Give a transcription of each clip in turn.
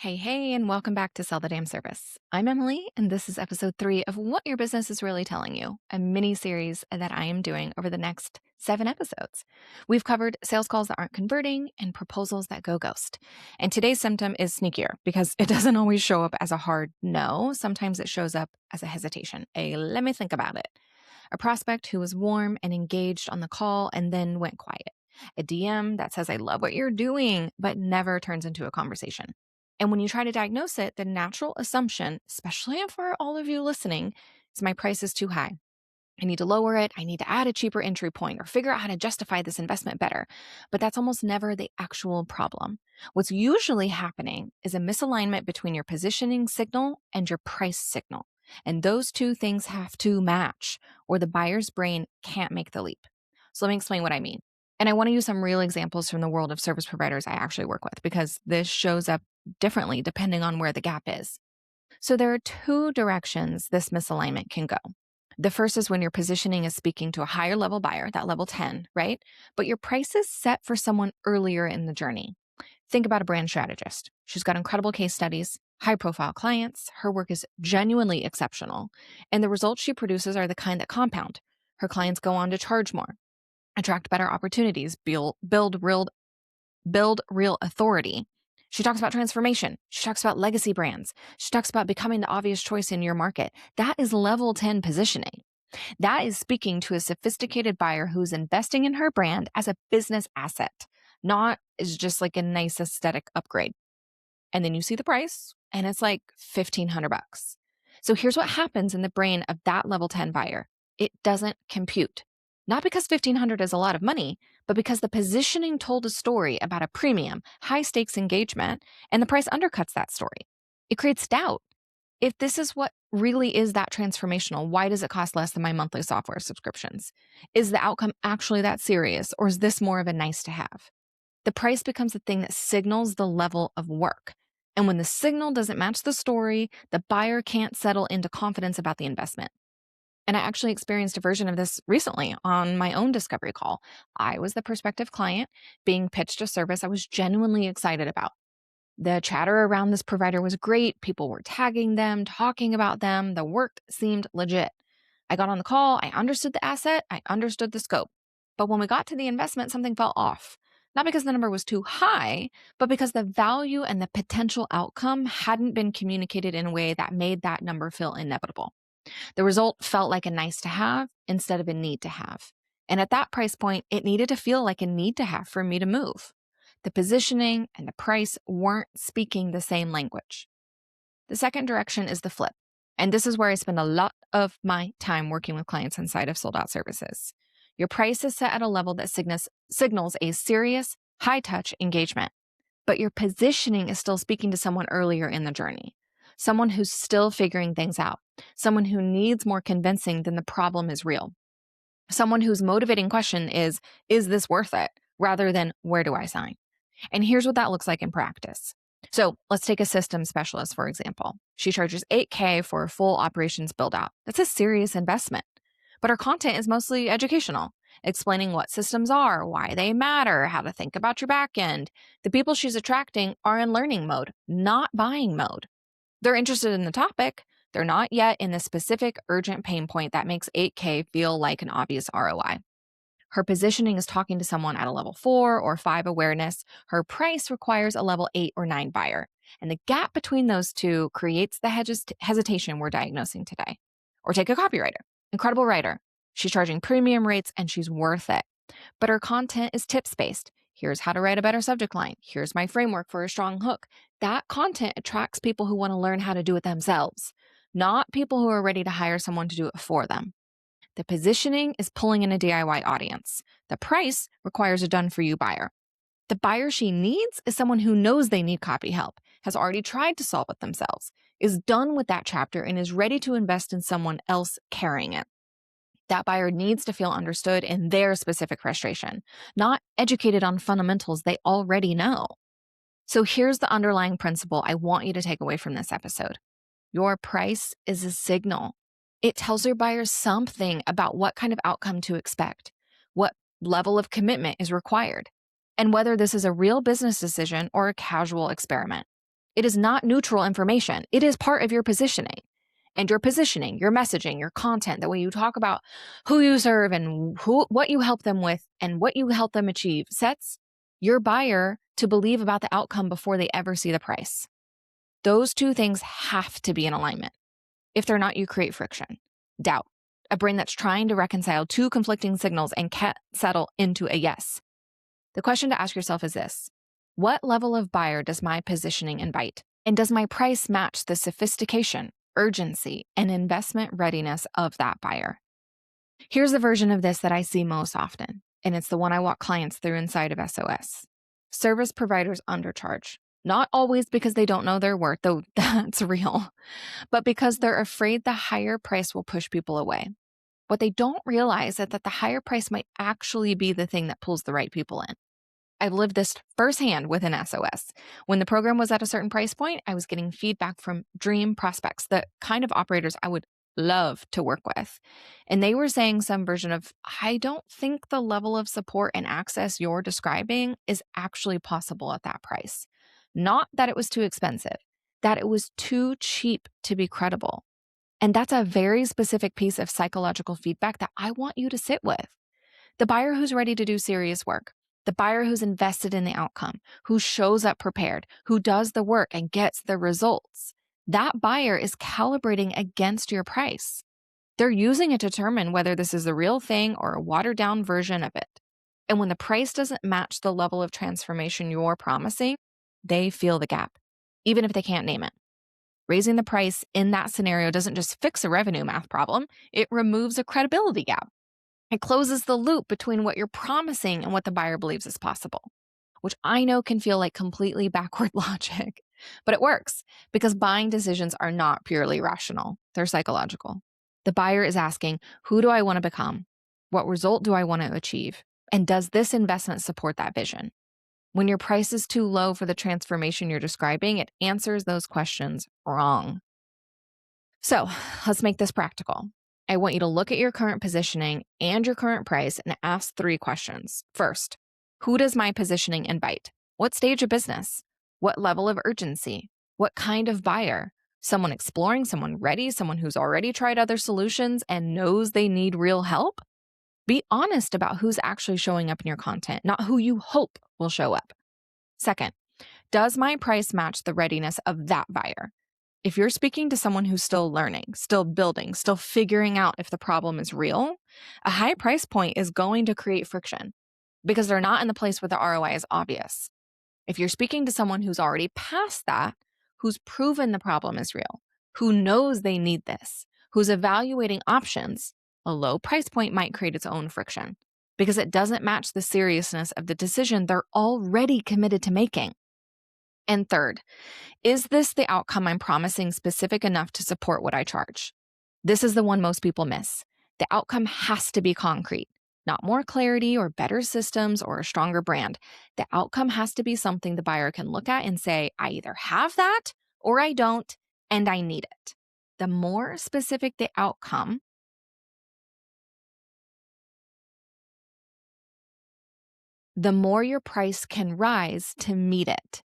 Hey, and welcome back to Sell the Damn Service. I'm Emily, and this is episode 3 of What Your Business is Really Telling You, a mini series that I am doing over the next 7 episodes. We've covered sales calls that aren't converting and proposals that go ghost. And today's symptom is sneakier because it doesn't always show up as a hard no. Sometimes it shows up as a hesitation, a let me think about it. A prospect who was warm and engaged on the call and then went quiet. A DM that says, I love what you're doing, but never turns into a conversation. And when you try to diagnose it, the natural assumption, especially for all of you listening, is my price is too high. I need to lower it. I need to add a cheaper entry point or figure out how to justify this investment better. But that's almost never the actual problem. What's usually happening is a misalignment between your positioning signal and your price signal. And those two things have to match, or the buyer's brain can't make the leap. So let me explain what I mean. And I want to use some real examples from the world of service providers I actually work with, because this shows up differently depending on where the gap is. So there are two directions this misalignment can go. The first is when your positioning is speaking to a higher level buyer, that level 10, right? But your price is set for someone earlier in the journey. Think about a brand strategist. She's got incredible case studies, high profile clients. Her work is genuinely exceptional. And the results she produces are the kind that compound. Her clients go on to charge more, attract better opportunities, build real authority. She talks about transformation. She talks about legacy brands. She talks about becoming the obvious choice in your market. That is level 10 positioning. That is speaking to a sophisticated buyer who's investing in her brand as a business asset, not as just like a nice aesthetic upgrade. And then you see the price and it's like $1,500. So here's what happens in the brain of that level 10 buyer. It doesn't compute. Not because 1,500 is a lot of money, but because the positioning told a story about a premium, high stakes engagement, and the price undercuts that story. It creates doubt. If this is what really is that transformational, why does it cost less than my monthly software subscriptions? Is the outcome actually that serious, or is this more of a nice to have? The price becomes the thing that signals the level of work. And when the signal doesn't match the story, the buyer can't settle into confidence about the investment. And I actually experienced a version of this recently on my own discovery call. I was the prospective client being pitched a service I was genuinely excited about. The chatter around this provider was great. People were tagging them, talking about them. The work seemed legit. I got on the call. I understood the asset. I understood the scope. But when we got to the investment, something felt off. Not because the number was too high, but because the value and the potential outcome hadn't been communicated in a way that made that number feel inevitable. The result felt like a nice to have instead of a need to have. And at that price point, it needed to feel like a need to have for me to move. The positioning and the price weren't speaking the same language. The second direction is the flip. And this is where I spend a lot of my time working with clients inside of sold out services. Your price is set at a level that signals a serious, high touch engagement, but your positioning is still speaking to someone earlier in the journey, someone who's still figuring things out, someone who needs more convincing than the problem is real, someone whose motivating question is this worth it? Rather than, where do I sign? And here's what that looks like in practice. So let's take a system specialist, for example. She charges $8,000 for a full operations build out. That's a serious investment. But her content is mostly educational, explaining what systems are, why they matter, how to think about your back end. The people she's attracting are in learning mode, not buying mode. They're interested in the topic. They're not yet in the specific urgent pain point that makes $8,000 feel like an obvious ROI. Her positioning is talking to someone at a level 4 or 5 awareness. Her price requires a level 8 or 9 buyer. And the gap between those two creates the hesitation we're diagnosing today. Or take a copywriter, incredible writer. She's charging premium rates and she's worth it. But her content is tips-based. Here's how to write a better subject line. Here's my framework for a strong hook. That content attracts people who want to learn how to do it themselves, not people who are ready to hire someone to do it for them. The positioning is pulling in a DIY audience. The price requires a done-for-you buyer. The buyer she needs is someone who knows they need copy help, has already tried to solve it themselves, is done with that chapter, and is ready to invest in someone else carrying it. That buyer needs to feel understood in their specific frustration, not educated on fundamentals they already know. So here's the underlying principle I want you to take away from this episode. Your price is a signal. It tells your buyers something about what kind of outcome to expect, what level of commitment is required, and whether this is a real business decision or a casual experiment. It is not neutral information. It is part of your positioning. And your positioning, your messaging, your content, the way you talk about who you serve and what you help them with and what you help them achieve sets your buyer to believe about the outcome before they ever see the price. Those two things have to be in alignment. If they're not, you create friction, doubt, a brain that's trying to reconcile two conflicting signals and can't settle into a yes. The question to ask yourself is this: what level of buyer does my positioning invite? And does my price match the sophistication, urgency, and investment readiness of that buyer? Here's the version of this that I see most often, and it's the one I walk clients through inside of SOS. Service providers undercharge, not always because they don't know their worth, though that's real, but because they're afraid the higher price will push people away. What they don't realize is that the higher price might actually be the thing that pulls the right people in. I've lived this firsthand within SOS. When the program was at a certain price point, I was getting feedback from dream prospects, the kind of operators I would love to work with. And they were saying some version of, I don't think the level of support and access you're describing is actually possible at that price. Not that it was too expensive, that it was too cheap to be credible. And that's a very specific piece of psychological feedback that I want you to sit with. The buyer who's ready to do serious work, the buyer who's invested in the outcome, who shows up prepared, who does the work and gets the results, that buyer is calibrating against your price. They're using it to determine whether this is the real thing or a watered down version of it. And when the price doesn't match the level of transformation you're promising, they feel the gap, even if they can't name it. Raising the price in that scenario doesn't just fix a revenue math problem, it removes a credibility gap. It closes the loop between what you're promising and what the buyer believes is possible, which I know can feel like completely backward logic, but it works because buying decisions are not purely rational. They're psychological. The buyer is asking, who do I want to become? What result do I want to achieve? And does this investment support that vision? When your price is too low for the transformation you're describing, it answers those questions wrong. So let's make this practical. I want you to look at your current positioning and your current price and ask 3 questions. First, who does my positioning invite? What stage of business? What level of urgency? What kind of buyer? Someone exploring, someone ready, someone who's already tried other solutions and knows they need real help? Be honest about who's actually showing up in your content, not who you hope will show up. Second, does my price match the readiness of that buyer? If you're speaking to someone who's still learning, still building, still figuring out if the problem is real, a high price point is going to create friction because they're not in the place where the ROI is obvious. If you're speaking to someone who's already past that, who's proven the problem is real, who knows they need this, who's evaluating options, a low price point might create its own friction because it doesn't match the seriousness of the decision they're already committed to making. And third, is this the outcome I'm promising specific enough to support what I charge? This is the one most people miss. The outcome has to be concrete, not more clarity or better systems or a stronger brand. The outcome has to be something the buyer can look at and say, I either have that or I don't, and I need it. The more specific the outcome, the more your price can rise to meet it,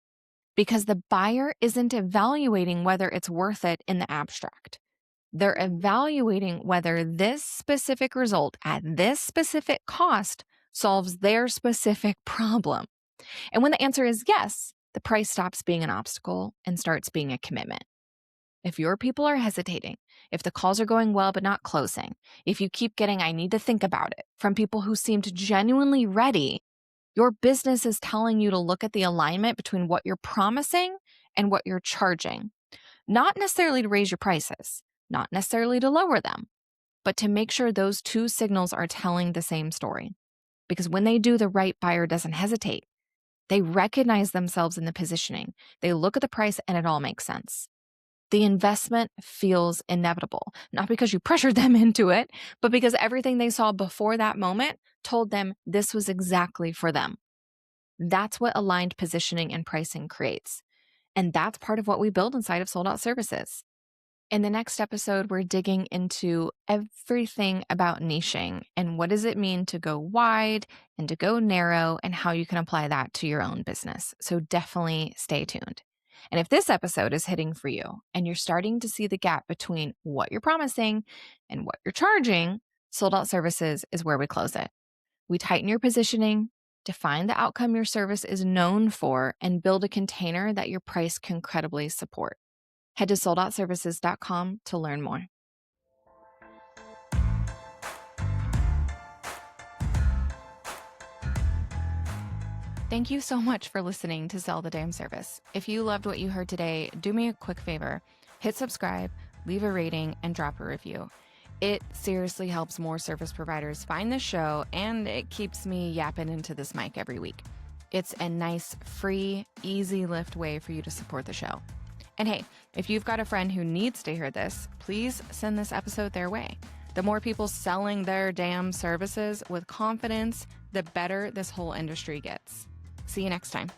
because the buyer isn't evaluating whether it's worth it in the abstract. They're evaluating whether this specific result at this specific cost solves their specific problem. And when the answer is yes, the price stops being an obstacle and starts being a commitment. If your people are hesitating, if the calls are going well but not closing, if you keep getting I need to think about it from people who seemed genuinely ready, your business is telling you to look at the alignment between what you're promising and what you're charging. Not necessarily to raise your prices, not necessarily to lower them, but to make sure those two signals are telling the same story. Because when they do, the right buyer doesn't hesitate. They recognize themselves in the positioning. They look at the price and it all makes sense. The investment feels inevitable, not because you pressured them into it, but because everything they saw before that moment told them this was exactly for them. That's what aligned positioning and pricing creates. And that's part of what we build inside of Sold Out Services. In the next episode, we're digging into everything about niching and what does it mean to go wide and to go narrow and how you can apply that to your own business. So definitely stay tuned. And if this episode is hitting for you and you're starting to see the gap between what you're promising and what you're charging, Sold Out Services is where we close it. We tighten your positioning, define the outcome your service is known for, and build a container that your price can credibly support. Head to soldoutservices.com to learn more. Thank you so much for listening to Sell the Damn Service. If you loved what you heard today, do me a quick favor. Hit subscribe, leave a rating, and drop a review. It seriously helps more service providers find the show, and it keeps me yapping into this mic every week. It's a nice, free, easy lift way for you to support the show. And hey, if you've got a friend who needs to hear this, please send this episode their way. The more people selling their damn services with confidence, the better this whole industry gets. See you next time.